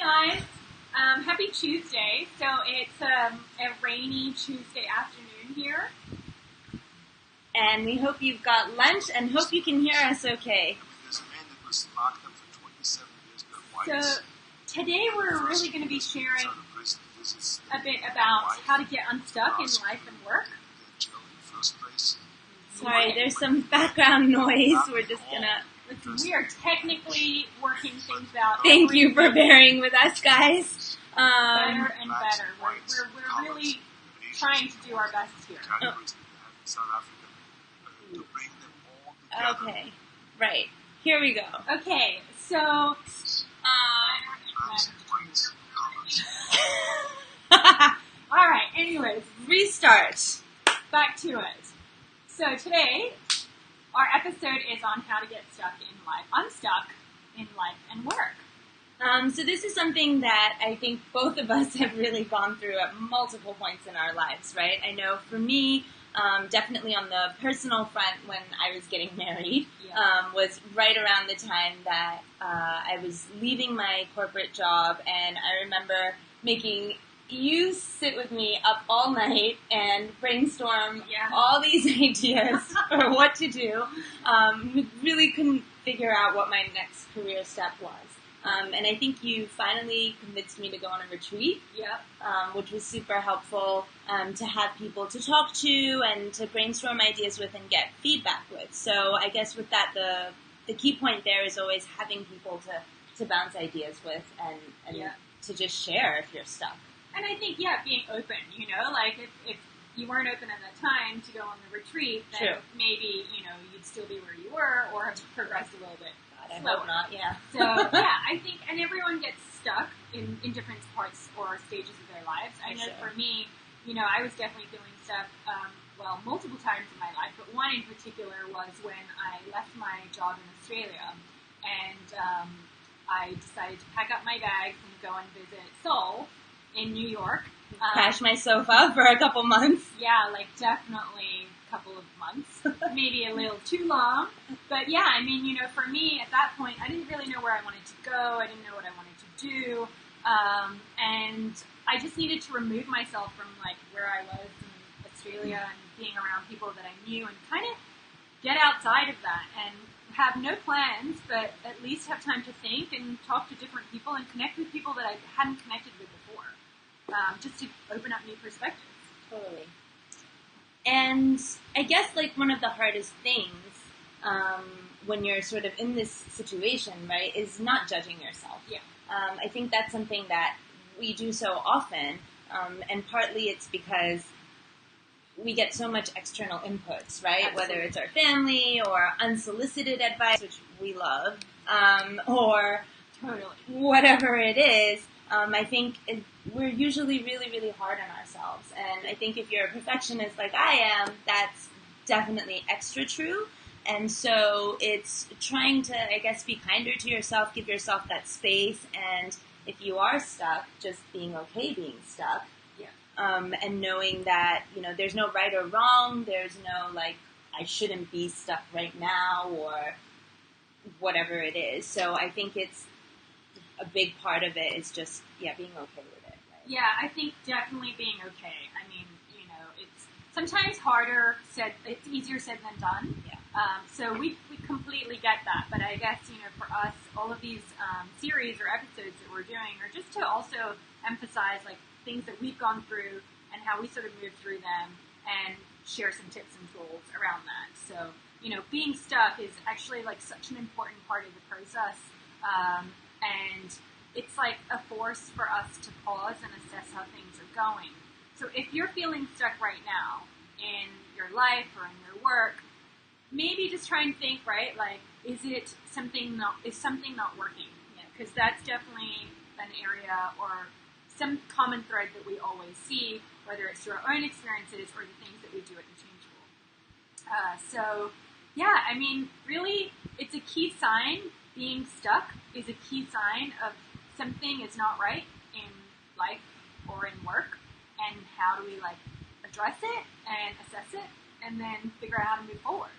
guys. Happy Tuesday. So it's a rainy Tuesday afternoon here. And we hope you've got lunch and hope you can hear us okay. There's a man that was locked up for 27 years. So today we're really going to be sharing a bit about how to get unstuck in life and work. Sorry, there's some background noise. We're just going to... Listen, we are technically working things out. Thank you for bearing with us, guys. Better and better. We're really trying to do our best here. Okay, right. Here we go. Okay, so... Alright, anyways. Restart. Back to it. So today, our episode is on how to get unstuck in life and work. So this is something that I think both of us have really gone through at multiple points in our lives, right? I know for me, definitely on the personal front when I was getting married, was right around the time that I was leaving my corporate job, and I remember making you sit with me up all night and brainstorm all these ideas for what to do. We really couldn't figure out what my next career step was. And I think you finally convinced me to go on a retreat, which was super helpful to have people to talk to and to brainstorm ideas with and get feedback with. So I guess with that, the key point there is always having people to bounce ideas with and to just share if you're stuck. And I think, being open, like if you weren't open at that time to go on the retreat, then maybe, you'd still be where you were or have progressed a little bit. I hope not, So, I think, and everyone gets stuck in different parts or stages of their lives. I know for me, I was definitely feeling stuck, multiple times in my life, but one in particular was when I left my job in Australia and I decided to pack up my bags and go and visit Seoul in New York. Crash my sofa for a couple months. Yeah, definitely a couple of months. Maybe a little too long. But for me at that point, I didn't really know where I wanted to go. I didn't know what I wanted to do. And I just needed to remove myself from where I was in Australia and being around people that I knew and kind of get outside of that and have no plans, but at least have time to think and talk to different people and connect with people that I hadn't connected with before. Just to open up new perspectives. Totally. And I guess one of the hardest things when you're sort of in this situation, right, is not judging yourself. Yeah. I think that's something that we do so often, and partly it's because we get so much external inputs, right? Absolutely. Whether it's our family or unsolicited advice, which we love, or whatever it is. I think we're usually really, really hard on ourselves. And I think if you're a perfectionist like I am, that's definitely extra true. And so it's trying to, I guess, be kinder to yourself, give yourself that space. And if you are stuck, just being okay being stuck. Yeah. And knowing that, there's no right or wrong. There's no, I shouldn't be stuck right now or whatever it is. So I think it's a big part of it is just, being okay with it. Right? Yeah, I think definitely being okay. I mean, it's sometimes harder said, it's easier said than done. Yeah. So we completely get that. But I guess, for us, all of these series or episodes that we're doing are just to also emphasize, things that we've gone through and how we sort of moved through them and share some tips and tools around that. So, being stuck is actually, such an important part of the process. And it's a force for us to pause and assess how things are going. So if you're feeling stuck right now in your life or in your work, maybe just try and think, right? Is something not working? Because that's definitely an area or some common thread that we always see, whether it's through our own experiences or the things that we do at Interchangeable. Really, it's a key sign. Being stuck is a key sign of something is not right in life or in work, and how do we address it and assess it and then figure out how to move forward.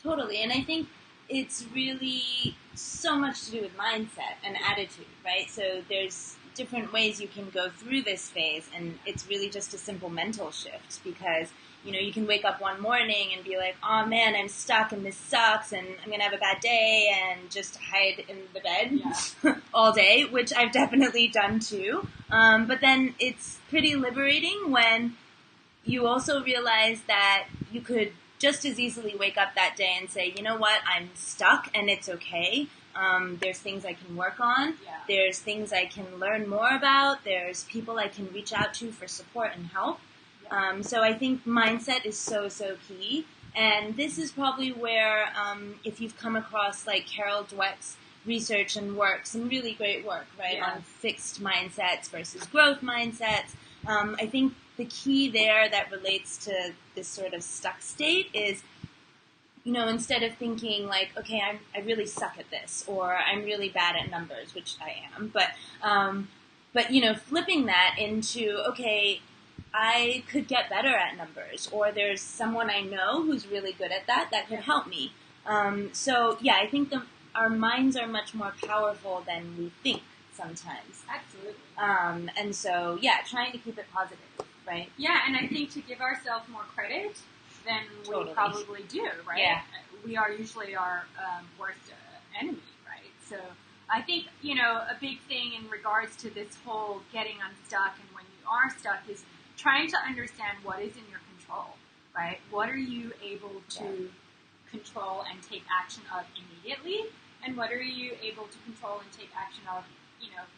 Totally, and I think it's really so much to do with mindset and attitude, right? So there's different ways you can go through this phase, and it's really just a simple mental shift, because you can wake up one morning and be like, oh man, I'm stuck and this sucks and I'm going to have a bad day, and just hide in the bed all day, which I've definitely done too. But then it's pretty liberating when you also realize that you could just as easily wake up that day and say, you know what, I'm stuck and it's okay. There's things I can work on. Yeah. There's things I can learn more about. There's people I can reach out to for support and help. So I think mindset is so, so key. And this is probably where, if you've come across like Carol Dweck's research and work, some really great work, right, on fixed mindsets versus growth mindsets. I think the key there that relates to this sort of stuck state is, instead of thinking like, okay, I really suck at this, or I'm really bad at numbers, which I am, but flipping that into, okay, I could get better at numbers, or there's someone I know who's really good at that could help me. I think our minds are much more powerful than we think sometimes. Absolutely. And so, trying to keep it positive, right? Yeah, and I think to give ourselves more credit than we probably do, right? Yeah. We are usually our worst enemy, right? So I think, a big thing in regards to this whole getting unstuck and when you are stuck is trying to understand what is in your control, right? What are you able to control and take action of immediately, and what are you able to control and take action of,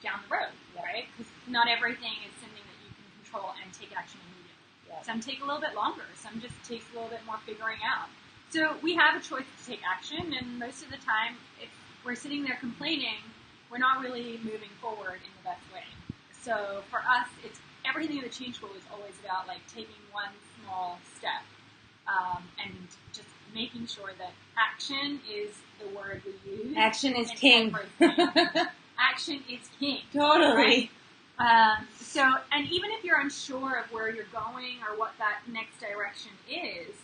down the road, right? Because not everything is something that you can control and take action immediately. Yeah. Some take a little bit longer. Some just takes a little bit more figuring out. So we have a choice to take action, and most of the time, if we're sitting there complaining, we're not really moving forward in the best way. So for us, it's everything in the Change School is always about like taking one small step, and just making sure that action is the word we use. Action is king. Action is king. Totally. Right? And even if you're unsure of where you're going or what that next direction is,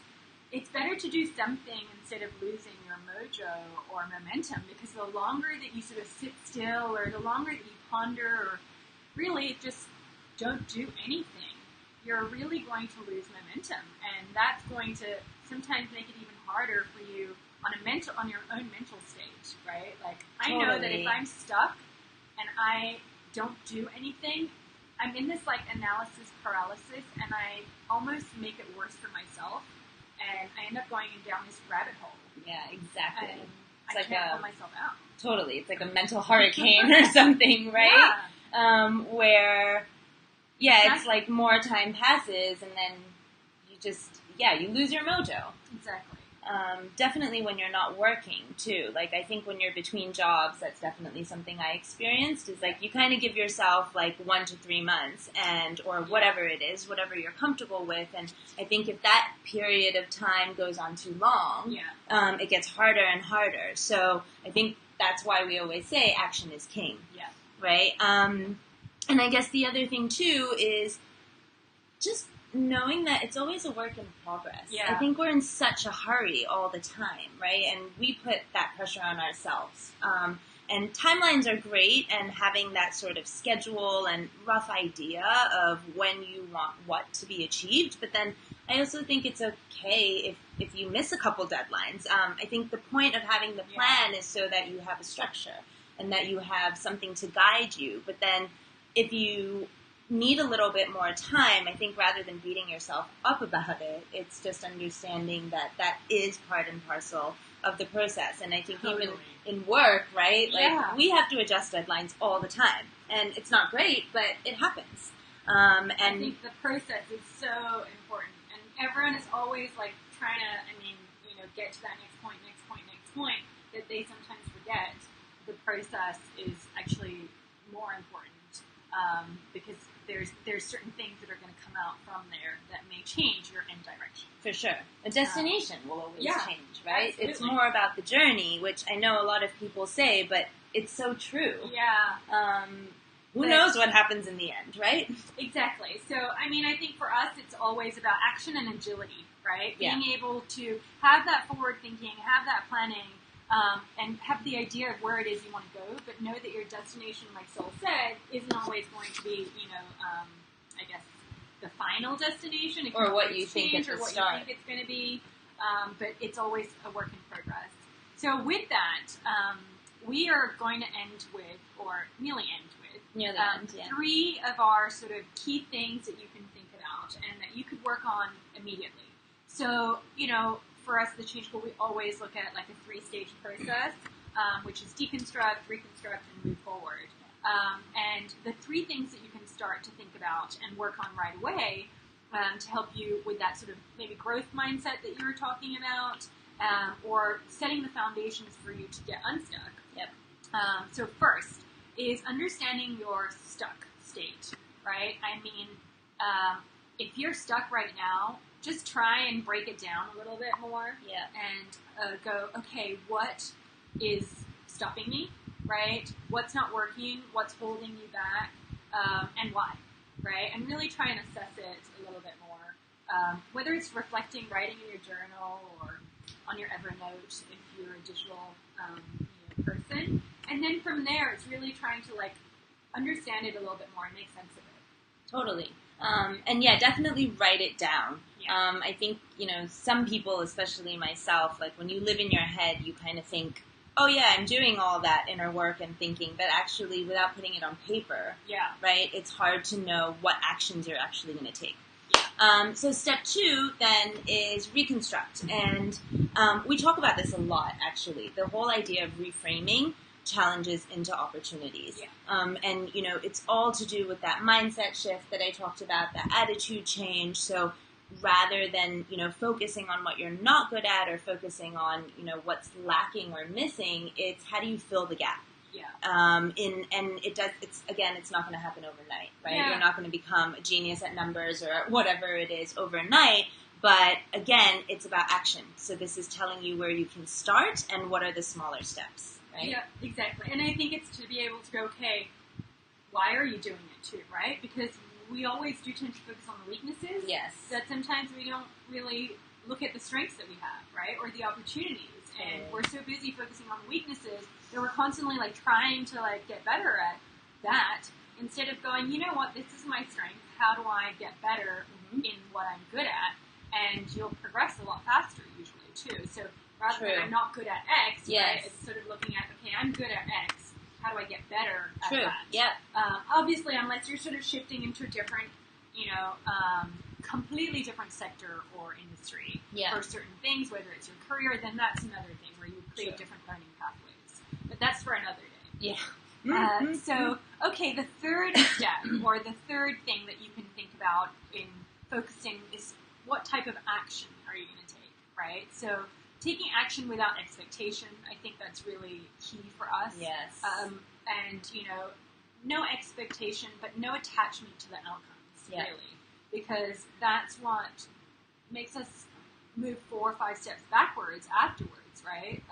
it's better to do something instead of losing your mojo or momentum, because the longer that you sort of sit still, or the longer that you ponder, or really just don't do anything, you're really going to lose momentum, and that's going to sometimes make it even harder for you on your own mental state, right? Like, I know that if I'm stuck and I don't do anything, I'm in this like analysis paralysis, and I almost make it worse for myself, and I end up going down this rabbit hole. Yeah, exactly. And it's I like can't pull myself out. Totally. It's like a mental hurricane or something, right? Yeah. Where, it's like more time passes, and then you just, you lose your mojo. Exactly. Definitely when you're not working, too. Like, I think when you're between jobs, that's definitely something I experienced, is like you kind of give yourself like 1 to 3 months, or whatever it is, whatever you're comfortable with. And I think if that period of time goes on too long, it gets harder and harder. So I think that's why we always say action is king. Yeah. Right? And I guess the other thing, too, is just knowing that it's always a work in progress. Yeah. I think we're in such a hurry all the time, right? And we put that pressure on ourselves. And timelines are great, and having that sort of schedule and rough idea of when you want what to be achieved. But then I also think it's okay if you miss a couple deadlines. I think the point of having the plan is so that you have a structure and that you have something to guide you. But then if you need a little bit more time, I think rather than beating yourself up about it, it's just understanding that that is part and parcel of the process. And I think even in work, right, like we have to adjust deadlines all the time. And it's not great, but it happens. And I think the process is so important. And everyone is always like trying to, get to that next point, that they sometimes forget the process is actually more important. Because there's certain things that are going to come out from there that may change your end direction. For sure. A destination will always change, right? Absolutely. It's more about the journey, which I know a lot of people say, but it's so true. Yeah. Who knows what happens in the end, right? Exactly. So, I think for us, it's always about action and agility, right? Yeah. Being able to have that forward thinking, have that planning, and have the idea of where it is you want to go, but know that your destination, like Sol said, isn't always going to be, I guess, the final destination. It can Or what always you think change, at or the what start. you think it's going to be, but it's always a work in progress. So with that, we are going to end with, or nearly end with, Near the end, yeah. 3 of our sort of key things that you can think about and that you could work on immediately. So, for us, the Change School, we always look at like a 3-stage process, which is deconstruct, reconstruct, and move forward. And the 3 things that you can start to think about and work on right away to help you with that sort of maybe growth mindset that you were talking about, or setting the foundations for you to get unstuck. Yep. So first is understanding your stuck state, right? I mean, if you're stuck right now, just try and break it down a little bit more. Yeah. And go, okay, what is stopping me, right? What's not working? What's holding you back? And why, right? And really try and assess it a little bit more. Whether it's reflecting, writing in your journal, or on your Evernote if you're a digital person. And then from there, it's really trying to understand it a little bit more and make sense of it. Totally. And yeah, definitely write it down. Yeah. I think, some people, especially myself, like when you live in your head, you kind of think, oh yeah, I'm doing all that inner work and thinking, but actually without putting it on paper, Yeah. right, it's hard to know what actions you're actually going to take. Yeah. So step 2 then is reconstruct. And we talk about this a lot, actually. The whole idea of reframing challenges into opportunities. Yeah. And, it's all to do with that mindset shift that I talked about, that attitude change. So rather than, focusing on what you're not good at or focusing on, what's lacking or missing, it's how do you fill the gap? Yeah. And it's not going to happen overnight, right? Yeah. You're not going to become a genius at numbers or whatever it is overnight. But again, it's about action. So this is telling you where you can start and what are the smaller steps, right? Yeah, exactly. And I think it's to be able to go, okay, why are you doing it too, right? Because we always do tend to focus on the weaknesses. Yes. That sometimes we don't really look at the strengths that we have, right? Or the opportunities. And we're so busy focusing on the weaknesses that we're constantly trying to get better at that instead of going, you know what, this is my strength. How do I get better in what I'm good at? And you'll progress a lot faster usually too. So rather than I'm not good at X, right, it's sort of looking at, okay, I'm good at X. How do I get better at that? Yeah. Obviously, unless you're sort of shifting into a different, completely different sector or industry for certain things, whether it's your career, then that's another thing where you create different learning pathways. But that's for another day. Yeah. So, okay, the third step or the third thing that you can think about in focusing is what type of action are you going to take, right? So taking action without expectation, I think that's really key for us. Yes. And, no expectation, but no attachment to the outcomes, really. Because that's what makes us move 4 or 5 steps backwards afterwards, right?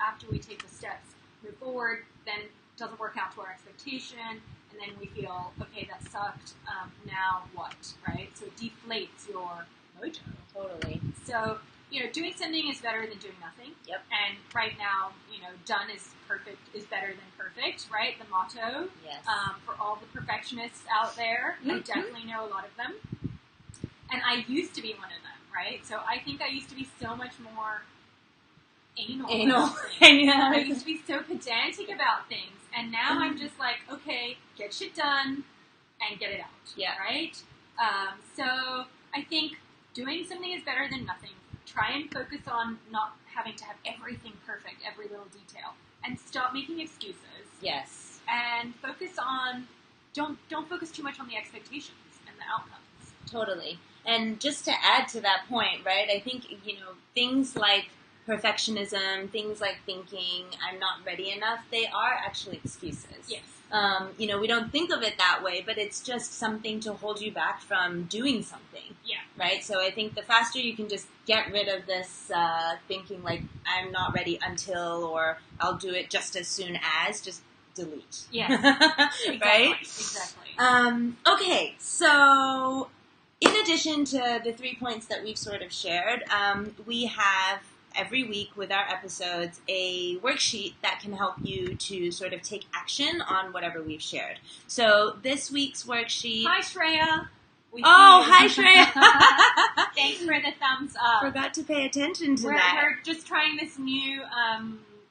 After we take the steps, move forward, then it doesn't work out to our expectation, and then we feel, okay, that sucked, now what, right? So it deflates your mojo. Totally. So, doing something is better than doing nothing. Yep. And right now, done is better than perfect, right? The motto. Yes. For all the perfectionists out there, I definitely know a lot of them. And I used to be one of them, right? So I think I used to be so much more anal. About things. I used to be so pedantic about things. And now I'm just okay, get shit done and get it out. Yeah. Right? So I think doing something is better than nothing. Try and focus on not having to have everything perfect, every little detail. And stop making excuses. Yes. And focus on, don't focus too much on the expectations and the outcomes. Totally. And just to add to that point, right, I think, things like perfectionism, things like thinking I'm not ready enough, they are actually excuses. Yes. We don't think of it that way, but it's just something to hold you back from doing something. Yeah. Right? So I think the faster you can just get rid of this thinking I'm not ready until, or I'll do it just as soon as, just delete. Yes. Exactly. Right? Exactly. Okay, so in addition to the 3 points that we've sort of shared, we have, every week with our episodes a worksheet that can help you to sort of take action on whatever we've shared. So this week's worksheet... Hi, Shreya. Hi, Shreya. Thanks for the thumbs up. Forgot to pay attention to that. We're just trying this new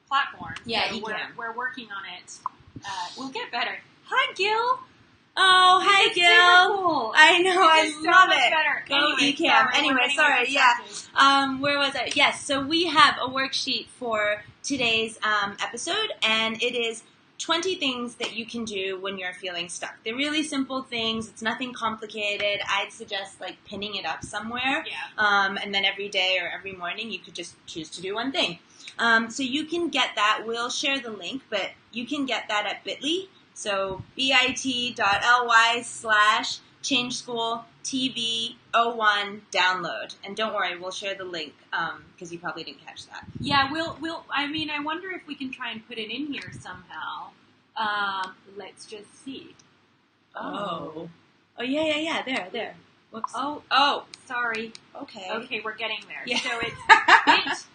platform. Yeah, so we're working on it. We'll get better. Hi, Gil. Oh, hi, Gil. Super cool. I know, I so love much it. Better. Go Anyway, sorry, yeah. Where was I? Yes, so we have a worksheet for today's episode, and it is 20 things that you can do when you're feeling stuck. They're really simple things. It's nothing complicated. I'd suggest like pinning it up somewhere. Yeah. And then every day or every morning you could just choose to do one thing. So you can get that. We'll share the link, but you can get that at bit.ly. So bit.ly/changeschooltv01 download. And don't worry, we'll share the link because you probably didn't catch that. Yeah, we'll. I mean, I wonder if we can try and put it in here somehow. Let's just see. Oh, yeah. There. Whoops. Oh, sorry. Okay, we're getting there. Yeah. So it's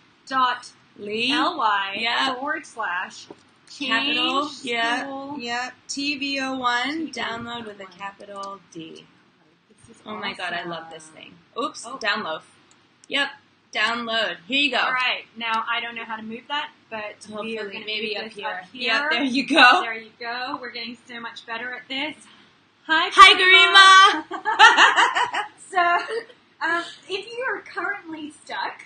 bit.ly/change capital, school. TV01, download with a capital D. Oh my god, I love this thing. Oops, download. Yep, download. Here you go. All right, now I don't know how to move that, but we are going to maybe move up this here. up here. Yep, there you go. There you go. We're getting so much better at this. Hi, Garima! So, if you are currently stuck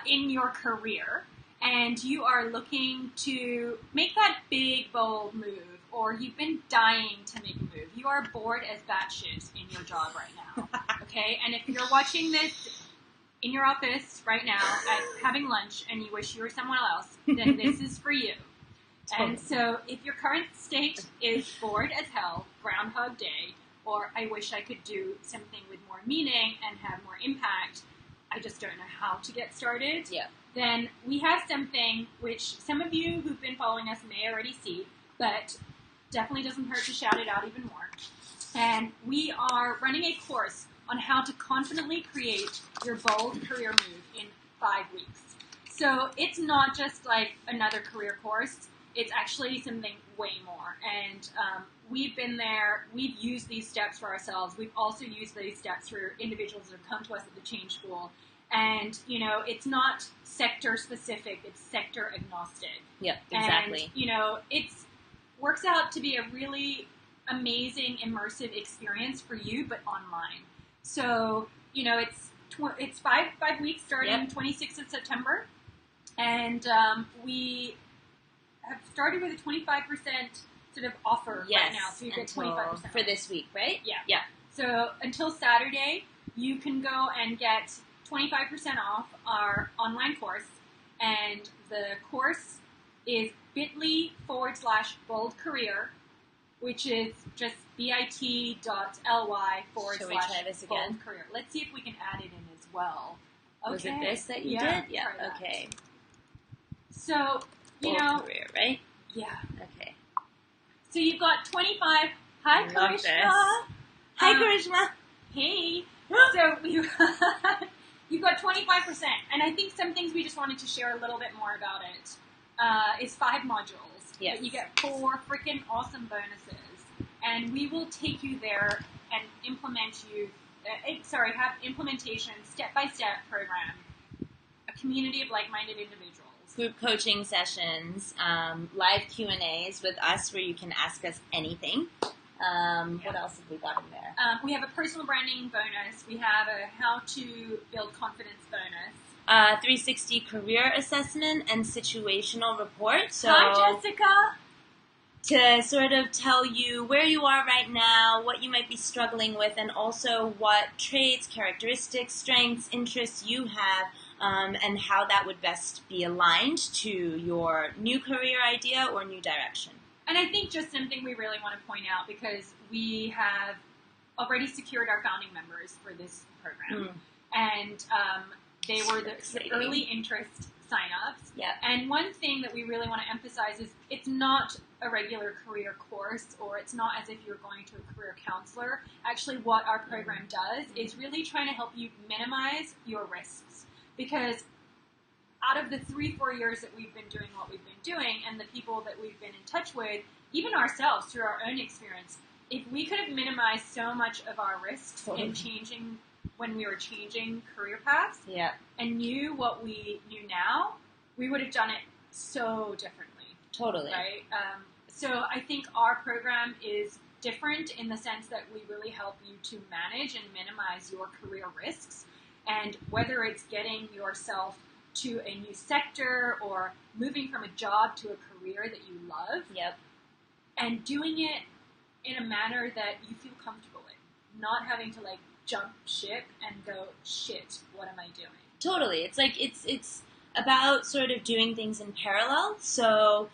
in your career, and you are looking to make that big, bold move, or you've been dying to make a move, you are bored as batshit in your job right now, okay? And if you're watching this in your office right now, having lunch, and you wish you were someone else, then this is for you. And so if your current state is bored as hell, Groundhog Day, or I wish I could do something with more meaning and have more impact, I just don't know how to get started, then we have something which some of you who've been following us may already see, but definitely doesn't hurt to shout it out even more. And we are running a course on how to confidently create your bold career move in 5 weeks. So it's not just like another career course. It's actually something way more. And we've been there. We've used these steps for ourselves. We've also used these steps for individuals that have come to us at the Change School. And, you know, it's not sector specific, it's sector agnostic. Yep, exactly. And, you know, it works out to be a really amazing, immersive experience for you, but online. So, you know, it's 5 weeks starting 26th of September. And we have started with a 25% sort of offer right now. So you get 25% for this week, right? Yeah. So until Saturday, you can go and get 25% off our online course, and the course is bit.ly/bold career, which is just bit.ly/bold career. Let's see if we can add it in as well. Okay. Was it this that you did? Yeah. Okay. So, you know, career, right? Yeah. Okay. So you've got 25. Hi, Karishma. Hi, Karishma. Hey. So you've got 25%, and I think some things we just wanted to share a little bit more about it is 5 modules. Yes. But you get 4 freaking awesome bonuses, and we will take you there and have implementation, step-by-step program, a community of like-minded individuals. Group coaching sessions, live Q&As with us where you can ask us anything. What else have we got in there? We have a personal branding bonus. We have a how to build confidence bonus. 360 career assessment and situational report. So hi, Jessica. To sort of tell you where you are right now, what you might be struggling with, and also what traits, characteristics, strengths, interests you have, and how that would best be aligned to your new career idea or new direction. And I think just something we really want to point out, because we have already secured our founding members for this program. And they were the early interest sign-ups. Yeah. And one thing that we really want to emphasize is it's not a regular career course, or it's not as if you're going to a career counselor. Actually, what our program does is really trying to help you minimize your risks. Because out of the 3-4 years that we've been doing what we've been doing, and the people that we've been in touch with, even ourselves through our own experience, if we could have minimized so much of our risks in changing when we were changing career paths, and knew what we knew now, we would have done it so differently. Totally. Right? So I think our program is different in the sense that we really help you to manage and minimize your career risks. And whether it's getting yourself to a new sector or moving from a job to a career that you love, and doing it in a manner that you feel comfortable in, not having to like jump ship and go, shit, what am I doing? Totally. It's like it's about sort of doing things in parallel. So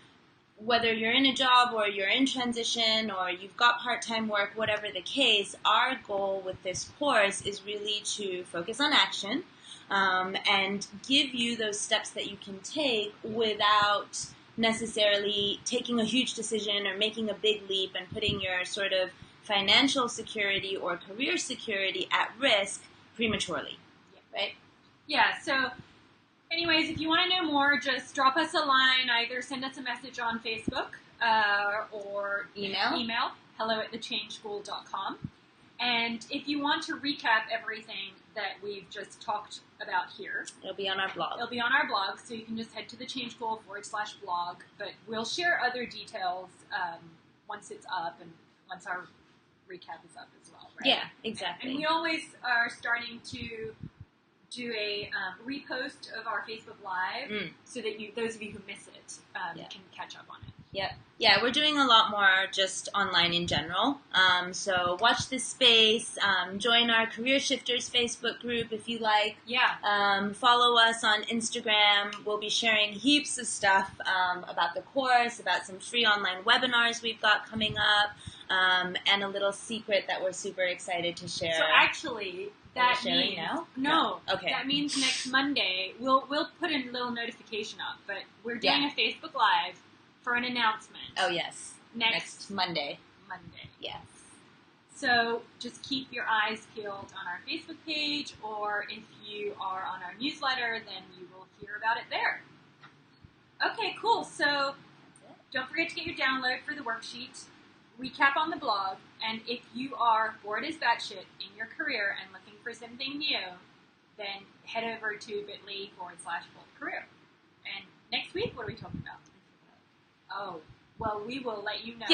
whether you're in a job or you're in transition or you've got part-time work, whatever the case, our goal with this course is really to focus on action and give you those steps that you can take without necessarily taking a huge decision or making a big leap and putting your sort of financial security or career security at risk prematurely. Right? Yeah, so anyways, if you want to know more, just drop us a line, either send us a message on Facebook or email hello@thechangeschool.com. And if you want to recap everything that we've just talked about here, it'll be on our blog. It'll be on our blog, so you can just head to thechangeschool.com/blog. But we'll share other details once it's up and once our recap is up as well, right? Yeah, exactly. And we always are starting to do a repost of our Facebook Live so that those of you who miss it can catch up on it. Yep. Yeah, we're doing a lot more just online in general. So watch this space. Join our Career Shifters Facebook group if you like. Yeah. Follow us on Instagram. We'll be sharing heaps of stuff about the course, about some free online webinars we've got coming up, and a little secret that we're super excited to share. So actually, that means no. Okay. That means next Monday we'll put a little notification up, but we're doing a Facebook Live for an announcement. Oh yes, next Monday. Yes. So just keep your eyes peeled on our Facebook page, or if you are on our newsletter, then you will hear about it there. Okay, cool. So don't forget to get your download for the worksheet, recap on the blog, and if you are bored as batshit in your career and looking for something new, then head over to bit.ly/boldcareer. And next week, what are we talking about? Oh, well, we will let you know.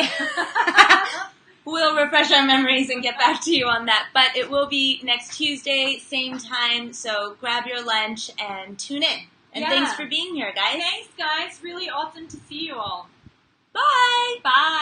We'll refresh our memories and get back to you on that. But it will be next Tuesday, same time, so grab your lunch and tune in. And thanks for being here, guys. Thanks, guys. Really awesome to see you all. Bye! Bye!